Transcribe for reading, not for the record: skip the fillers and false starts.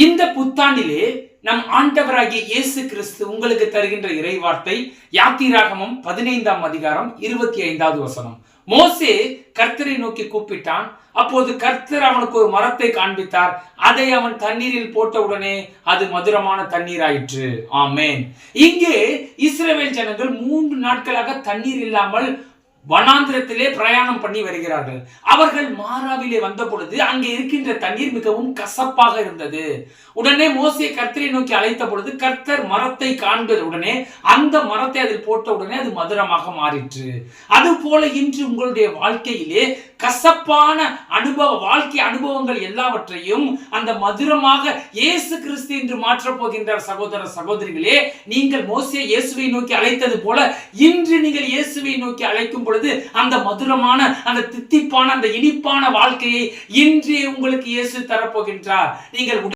இந்த புத்தாண்டிலே நம் ஆண்டவராகிய இயேசு கிறிஸ்து உங்களுக்கு தருகின்ற இறைவார்த்தை யாத்திராகமம் 15ஆம் அதிகாரம் 25வது வசனம். மோசே கர்த்தரை நோக்கி கூப்பிட்டான். அப்போது கர்த்தர் அவனுக்கு ஒரு மரத்தை காண்பித்தார். அதை அவன் தண்ணீரில் போட்டவுடனே அது மதுரமான தண்ணீர் ஆயிற்று. ஆமென். இங்கே இஸ்ரவேல் ஜனங்கள் 3 நாட்களாக தண்ணீர் இல்லாமல் வனாந்திரத்திலே பிரயாணம் பண்ணி வருகிறார்கள். அவர்கள் மாராவிலே வந்த பொழுது அங்கே இருக்கின்ற தண்ணீர் மிகவும் கசப்பாக இருந்தது. உடனே மோசே கர்த்தரை நோக்கி அழைத்த பொழுது கர்த்தர் மரத்தை காண்பது உடனே அந்த மரத்தை அதில் போட்ட உடனே அது மதுரமாக மாறிற்று. அது போல இன்று உங்களுடைய வாழ்க்கையிலே கசப்பான வாழ்க்கை அனுபவங்கள் எல்லாவற்றையும் அந்த மதுரமாக இயேசு கிறிஸ்து என்று மாற்றப் போகின்றார். சகோதர சகோதரிகளே, நீங்கள் மோசே இயேசுவை நோக்கி அழைத்தது போல இன்று நீங்கள் இயேசுவை நோக்கி அழைக்கும் பொழுது அந்த மதுரமான, அந்த தித்திப்பான, அந்த இனிப்பான வாழ்க்கையை இன்றே உங்களுக்கு இயேசு தரப்போகின்றார். நீங்கள்